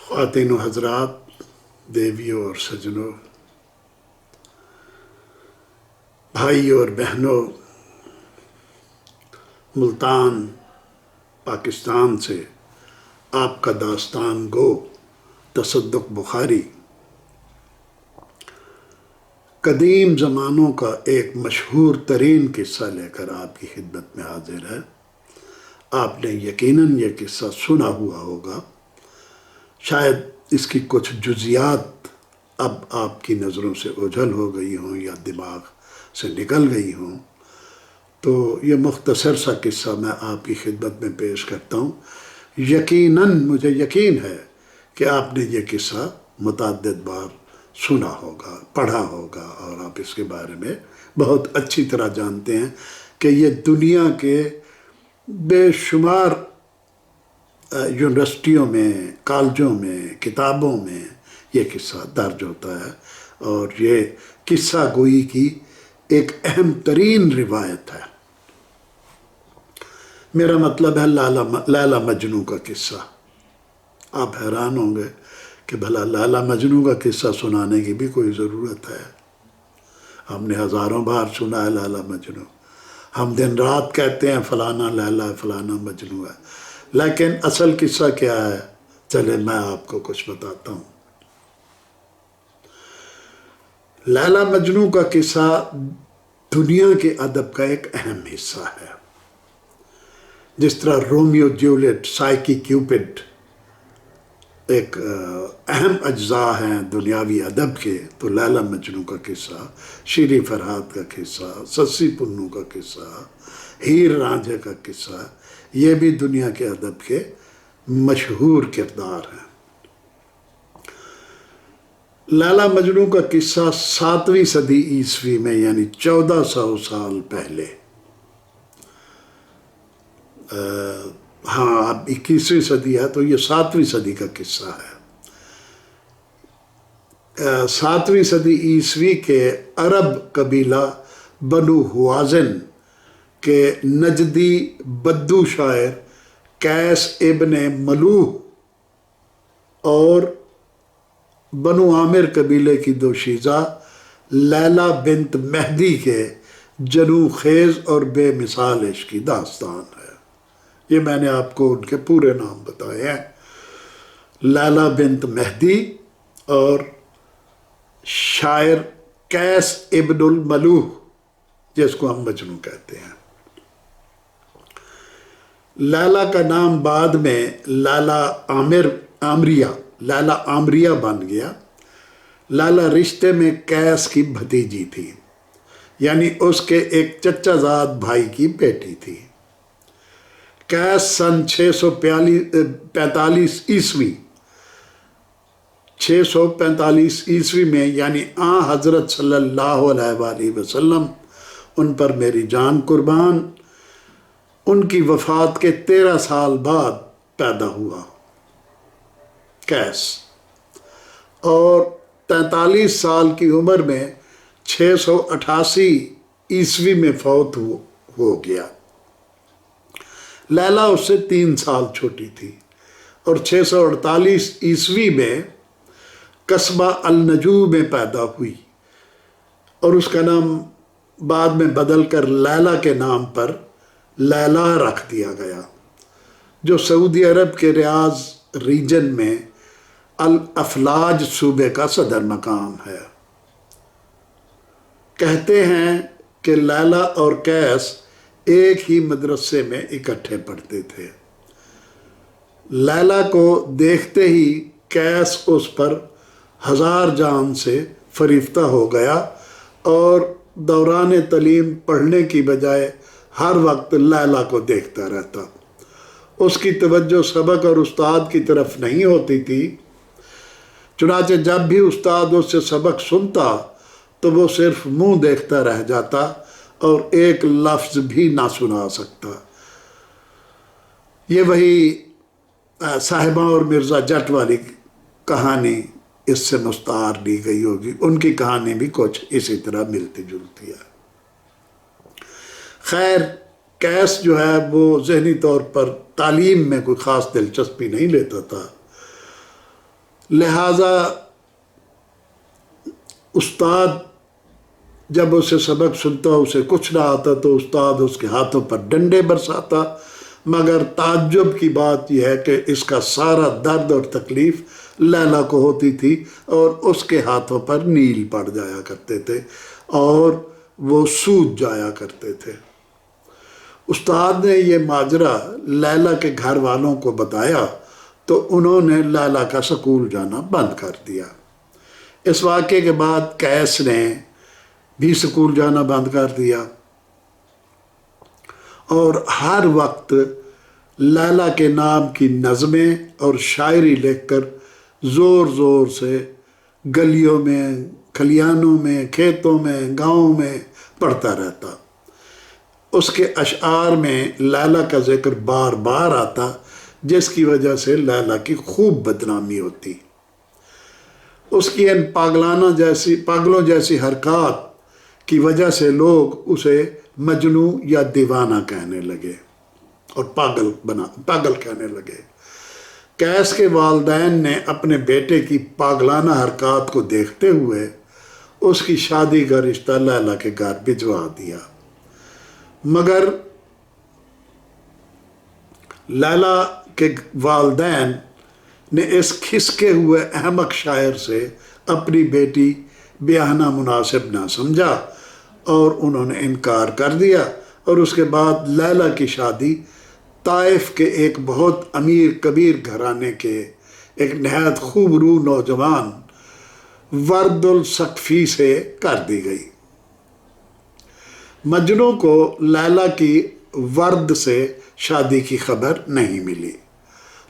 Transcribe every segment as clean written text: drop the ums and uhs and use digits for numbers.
خواتین و حضرات، دیویوں اور سجنوں، بھائیوں اور بہنوں، ملتان پاکستان سے آپ کا داستان گو تصدق بخاری قدیم زمانوں کا ایک مشہور ترین قصہ لے کر آپ کی خدمت میں حاضر ہے۔ آپ نے یقیناً یہ قصہ سنا ہوا ہوگا، شاید اس کی کچھ جزیات اب آپ کی نظروں سے اوجھل ہو گئی ہوں یا دماغ سے نکل گئی ہوں، تو یہ مختصر سا قصہ میں آپ کی خدمت میں پیش کرتا ہوں۔ یقیناً مجھے یقین ہے کہ آپ نے یہ قصہ متعدد بار سنا ہوگا، پڑھا ہوگا، اور آپ اس کے بارے میں بہت اچھی طرح جانتے ہیں کہ یہ دنیا کے بے شمار یونیورسٹیوں میں، کالجوں میں، کتابوں میں یہ قصہ درج ہوتا ہے، اور یہ قصہ گوئی کی ایک اہم ترین روایت ہے۔ میرا مطلب ہے لیلا مجنوں کا قصہ۔ آپ حیران ہوں گے کہ بھلا لیلا مجنوں کا قصہ سنانے کی بھی کوئی ضرورت ہے؟ ہم نے ہزاروں بار سنا ہے لیلا مجنوں، ہم دن رات کہتے ہیں فلانا لیلا ہے، فلانا مجنوں ہے، لیکن اصل قصہ کیا ہے؟ چلے میں آپ کو کچھ بتاتا ہوں۔ لیلا مجنوں کا قصہ دنیا کے ادب کا ایک اہم حصہ ہے۔ جس طرح رومیو جولیٹ، سائیکی کیوپڈ ایک اہم اجزاء ہیں دنیاوی ادب کے، تو لیلا مجنوں کا قصہ، شیریں فرہاد کا قصہ، سسی پنو کا قصہ، ہیر رانجھے کا قصہ، یہ بھی دنیا کے ادب کے مشہور کردار ہیں۔ لیلا مجنوں کا قصہ 7ویں صدی عیسوی میں، یعنی 1400 سال پہلے، ہاں اب 21ویں صدی ہے تو یہ 7ویں صدی کا قصہ ہے۔ 7ویں صدی عیسوی کے عرب قبیلہ بنو ہوازن کے نجدی بدو شاعر قیس ابن ملوح اور بنو عامر قبیلے کی دوشیزہ لیلا بنت مہدی کے جنوں خیز اور بے مثال عشق کی داستان ہے۔ یہ میں نے آپ کو ان کے پورے نام بتائے ہیں، لیلا بنت مہدی اور شاعر قیس ابن الملوح، جس کو ہم مجنوں کہتے ہیں۔ لیلا کا نام بعد میں لیلا عامریہ بن گیا۔ لیلا رشتے میں قیس کی بھتیجی تھی، یعنی اس کے ایک چچا زاد بھائی کی بیٹی تھی۔ قیس سن 645 عیسوی میں، یعنی حضرت صلی اللہ علیہ وآلہ وسلم، ان پر میری جان قربان، ان کی وفات کے 13 سال بعد پیدا ہوا قیس، اور 43 سال کی عمر میں 688 عیسوی میں فوت ہو گیا۔ لیلا اس سے 3 سال چھوٹی تھی، اور 648 عیسوی میں قصبہ النجوع میں پیدا ہوئی، اور اس کا نام بعد میں بدل کر لیلا کے نام پر لیلا رکھ دیا گیا، جو سعودی عرب کے ریاض ریجن میں الافلاج صوبے کا صدر مقام ہے۔ کہتے ہیں کہ لیلا اور قیس ایک ہی مدرسے میں اکٹھے پڑھتے تھے۔ لیلا کو دیکھتے ہی قیس اس پر ہزار جان سے فریفتہ ہو گیا، اور دوران تعلیم پڑھنے کی بجائے ہر وقت لیلا کو دیکھتا رہتا۔ اس کی توجہ سبق اور استاد کی طرف نہیں ہوتی تھی، چنانچہ جب بھی استاد اس سے سبق سنتا تو وہ صرف منہ دیکھتا رہ جاتا اور ایک لفظ بھی نہ سنا سکتا۔ یہ وہی صاحبہ اور مرزا جٹ والی کہانی اس سے مستعار لی گئی ہوگی، ان کی کہانی بھی کچھ اسی طرح ملتی جلتی ہے۔ خیر، قیس جو ہے وہ ذہنی طور پر تعلیم میں کوئی خاص دلچسپی نہیں لیتا تھا، لہذا استاد جب اسے سبق سنتا اسے کچھ نہ آتا تو استاد اس کے ہاتھوں پر ڈنڈے برساتا، مگر تعجب کی بات یہ ہے کہ اس کا سارا درد اور تکلیف لیلا کو ہوتی تھی اور اس کے ہاتھوں پر نیل پڑ جایا کرتے تھے اور وہ سوج جایا کرتے تھے۔ استاد نے یہ ماجرا لیلا کے گھر والوں کو بتایا تو انہوں نے لیلا کا سکول جانا بند کر دیا۔ اس واقعے کے بعد قیس نے بھی سکول جانا بند کر دیا اور ہر وقت لیلا کے نام کی نظمیں اور شاعری لکھ کر زور زور سے گلیوں میں، کھلیانوں میں، کھیتوں میں، گاؤں میں پڑھتا رہتا۔ اس کے اشعار میں لیلا کا ذکر بار بار آتا، جس کی وجہ سے لیلا کی خوب بدنامی ہوتی۔ اس کی ان پاگلوں جیسی حرکات کی وجہ سے لوگ اسے مجنوں یا دیوانہ کہنے لگے اور پاگل کہنے لگے۔ قیس کے والدین نے اپنے بیٹے کی پاگلانہ حرکات کو دیکھتے ہوئے اس کی شادی کا رشتہ لیلا کے گھر بھجوا دیا، مگر لیلا کے والدین نے اس کھسکے ہوئے احمق شاعر سے اپنی بیٹی بیاہنا مناسب نہ سمجھا اور انہوں نے انکار کر دیا، اور اس کے بعد لیلا کی شادی طائف کے ایک بہت امیر کبیر گھرانے کے ایک نہایت خوب رو نوجوان ورد الثقفی سے کر دی گئی۔ مجنوں کو لیلا کی ورد سے شادی کی خبر نہیں ملی،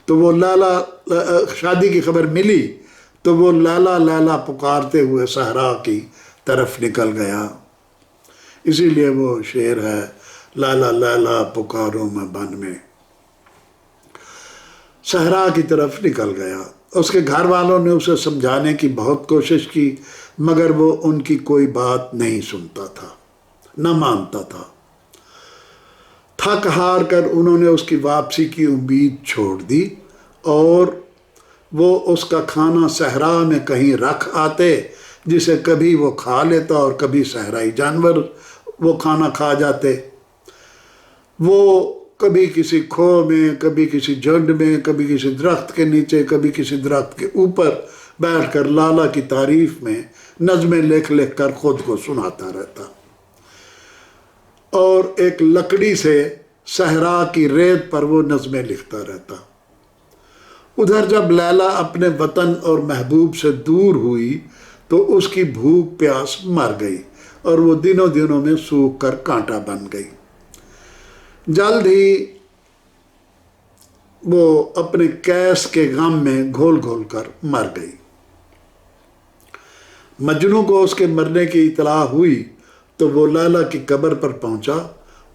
تو وہ شادی کی خبر ملی تو وہ لیلا لیلا پکارتے ہوئے صحرا کی طرف نکل گیا۔ اسی لیے وہ شعر ہے، لیلا لیلا پکاروں میں بن میں، صحرا کی طرف نکل گیا۔ اس کے گھر والوں نے اسے سمجھانے کی بہت کوشش کی، مگر وہ ان کی کوئی بات نہیں سنتا تھا، نہ مانتا تھا۔ تھک ہار کر انہوں نے اس کی واپسی کی امید چھوڑ دی اور وہ اس کا کھانا صحرا میں کہیں رکھ آتے، جسے کبھی وہ کھا لیتا اور کبھی صحرائی جانور وہ کھانا کھا جاتے۔ وہ کبھی کسی کھوہ میں، کبھی کسی جھنڈ میں، کبھی کسی درخت کے نیچے، کبھی کسی درخت کے اوپر بیٹھ کر لالا کی تعریف میں نظمیں لکھ لکھ کر خود کو سناتا رہتا اور ایک لکڑی سے صحرا کی ریت پر وہ نظمیں لکھتا رہتا۔ ادھر جب لیلا اپنے وطن اور محبوب سے دور ہوئی تو اس کی بھوک پیاس مر گئی اور وہ دنوں دنوں میں سوکھ کر کانٹا بن گئی۔ جلد ہی وہ اپنے قیس کے غم میں گھول گھول کر مر گئی۔ مجنوں کو اس کے مرنے کی اطلاع ہوئی تو وہ لیلا کی قبر پر پہنچا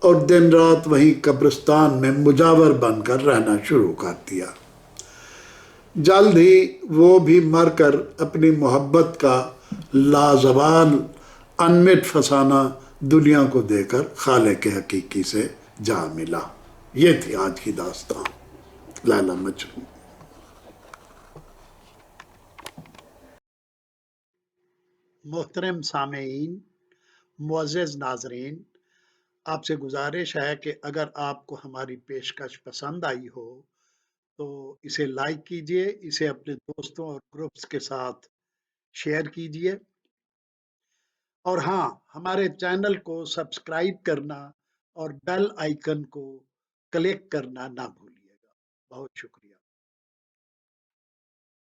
اور دن رات وہیں قبرستان میں مجاور بن کر رہنا شروع کر دیا۔ جلد ہی وہ بھی مر کر اپنی محبت کا لازوال انمٹ فسانہ دنیا کو دے کر خالق حقیقی سے جا ملا۔ یہ تھی آج کی داستان لیلا مجنوں۔ محترم سامعین، معزز ناظرین، آپ سے گزارش ہے کہ اگر آپ کو ہماری پیشکش پسند آئی ہو تو اسے لائک کیجئے، اسے اپنے دوستوں اور گروپس کے ساتھ شیئر کیجئے، اور ہاں، ہمارے چینل کو سبسکرائب کرنا اور بیل آئیکن کو کلک کرنا نہ بھولیے گا۔ بہت شکریہ۔